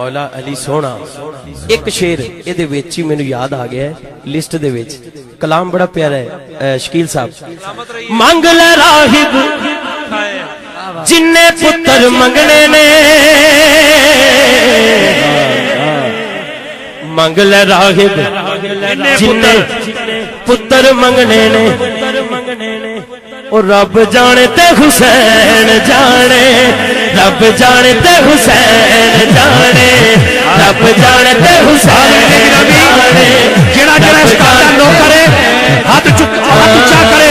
مولا علی سونا ایک شیر یہ وچ ہی مینوں یاد آ گیا ہے لسٹ دے وچ کلام بڑا پیارا ہے شکیل صاحب منگ لے راہب جننے پتر منگنے نے منگ لے راہب جننے پتر منگنے نے اور رب جانے تے حسین جانے رب جانے تے حسین جانے رب جانے تے حسین جانے جڑا جڑا اس کا نو کرے ہاتھ اونچا کرے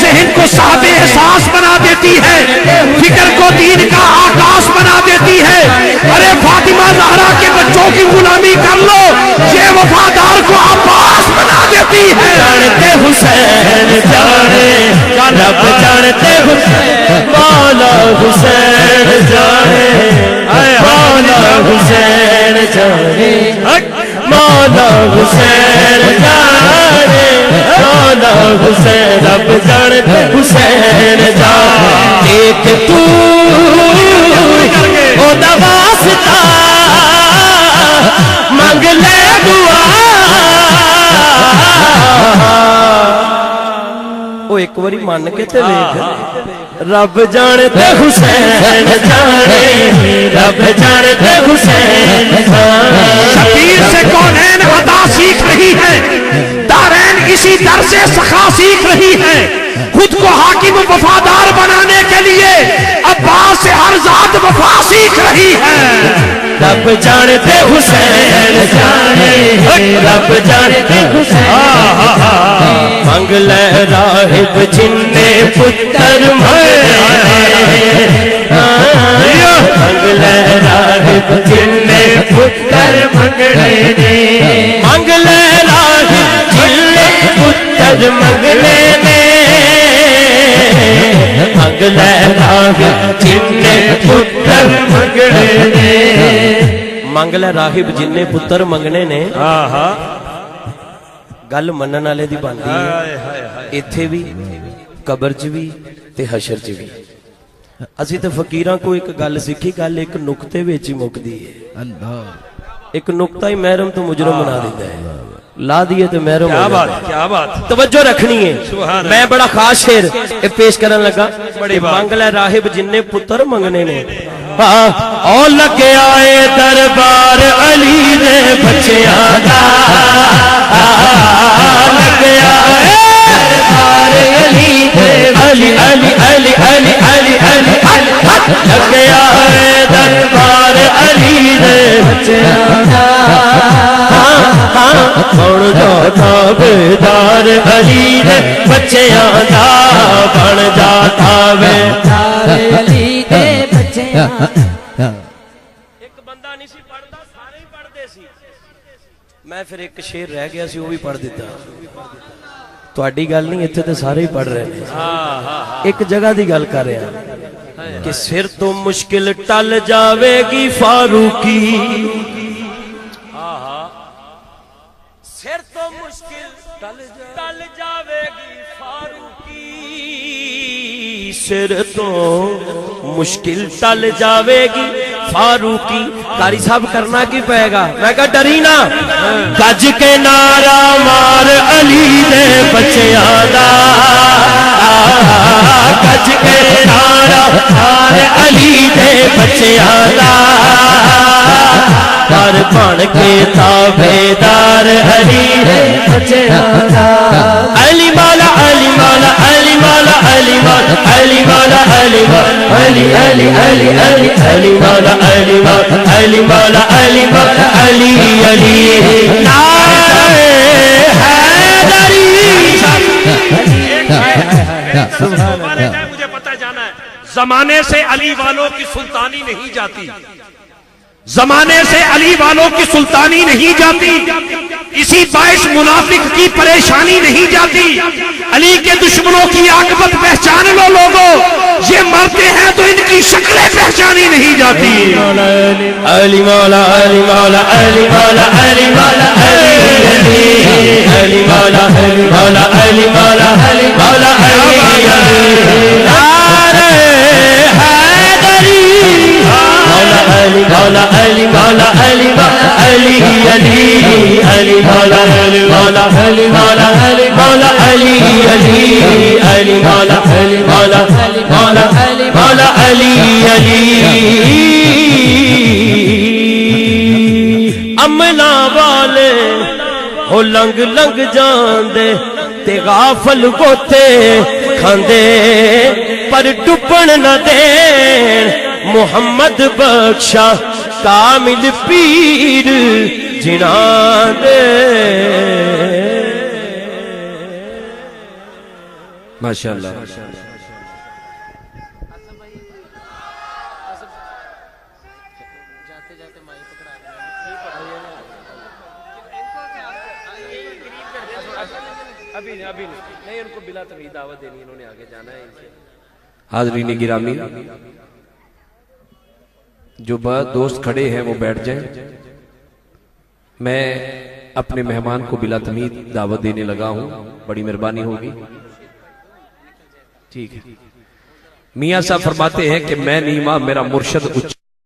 ذہن کو صاحب احساس بنا دیتی ہے فکر کو دین کا آکاش بنا دیتی ہے ارے فاطمہ زہرا کے بچوں کی غلامی کر لو یہ وفادار کو عباس بنا دیتی ہے جانتے حسین جانے رب جانتے حسین مولا حسین جانے مولا حسین جانے مولا حسین جانے مولا حسین رب جانتے حسین جانے ایک تو او دا واسطہ منگ لے دعا وہ ایک واری مان کے تے ویکھ رب جانے تے حسین جانے رب جانے تے حسین جانے شبیر سے کونین عطا سیکھ رہی ہے دارین اسی در سے سخا سیکھ رہی ہے خود کو حاکم وفادار بنانے کے لیے عباس سے ہر ذات وفا سیکھ رہی ہے رب جانے تے حسین جانے رب جانے تے حسین منگ لے راہب جننے پتر منگنے منگ لے راہب جننے پتر منگنے منگ لے راہب جننے پتر منگنے منگ لے راہب جننے پتر منگنے منگ لے راہب جننے پتر منگنے نے گل منن والے دی بندی ہے ایتھے بھی قبر چ بھی تے حشر چ بھی اسی تے فقیراں کو ایک گل سکھی گل ایک نقطے وچ ہی مکدی ہے ایک نقطہ ہی محرم تو مجرم بنا دیتا ہے لا دیے تو محرم ہو جاتا ہے کیا بات توجہ رکھنی ہے میں بڑا خاص شعر پیش کرن لگا منگ لے راہب جننے پتر منگنے نے او لگے آئے دربار علی دے بچیاں دا لگے آئے دربار علی دے علی علی علی علی علی علی لگے آئے دربار علی دے بچیاں دا بن جاتا بیدار علی دے بچیاں دا بن جاتا بیدار علی دے بچیاں ایک بندہ نہیں سی پڑھدا سارے ہی پڑھدے سی میں پھر ایک شعر رہ گیا سی وہ بھی پڑھ دیتا تہاڈی گل نہیں ایتھے تے سارے ہی پڑھ رہے ہیں ایک جگہ دی گل کر رہے ہیں کہ سر تو مشکل ٹل جاوے گی فاروقی سر تو مشکل ٹل جاوے گی فاروقی سر تو مشکل ٹل جاوے گی فاروقی قاری صاحب کرنا کی پائے گا میں کہا ڈری نا گج کے نعرہ مار علی دے بچیاں دا گج کے نعرہ مار علی دے بچیاں دا پر بن کے تابیدار علی دے بچیاں دا علی مولا علی مولا علی مولا علی مولا علی مولا علی مولا علی علی علی علی علی مولا علی مولا علی مولا علی مولا علی علی نعرہ حیدری مجھے پتہ جانا ہے زمانے سے علی والوں کی سلطانی نہیں جاتی زمانے سے علی والوں کی سلطانی نہیں جاتی اسی باعث منافق کی پریشانی نہیں جاتی علی کے دشمنوں کی عاقبت پہچان لو لوگوں یہ مرتے ہیں تو ان کی شکلیں پہچانی نہیں جاتی علی مولا علی مولا علی مولا علی مولا علی مولا علی مولا علی مولا علی مولا علی مولا علی علی علی مولا علی مولا علی مولا علی مولا علی علی علی مولا علی مولا علی مولا علی مولا علی علی عملہ والے ہو لنگ لنگ جاندے تے غافل گوتے کھاندے پر ڈبن نہ دین محمد بخشا کامل پیر جنان دے ماشاءاللہ ابھی نہیں ان کو بلا تمہیں دعوت دینی انہوں نے آگے جانا ہے حاضرین گرامی جو دوست کھڑے ہیں وہ بیٹھ جائیں میں اپنے مہمان کو بلا تمید دعوت دینے لگا ہوں بڑی مہربانی ہوگی ٹھیک ہے میاں صاحب فرماتے ہیں کہ میں نیما میرا مرشد اچا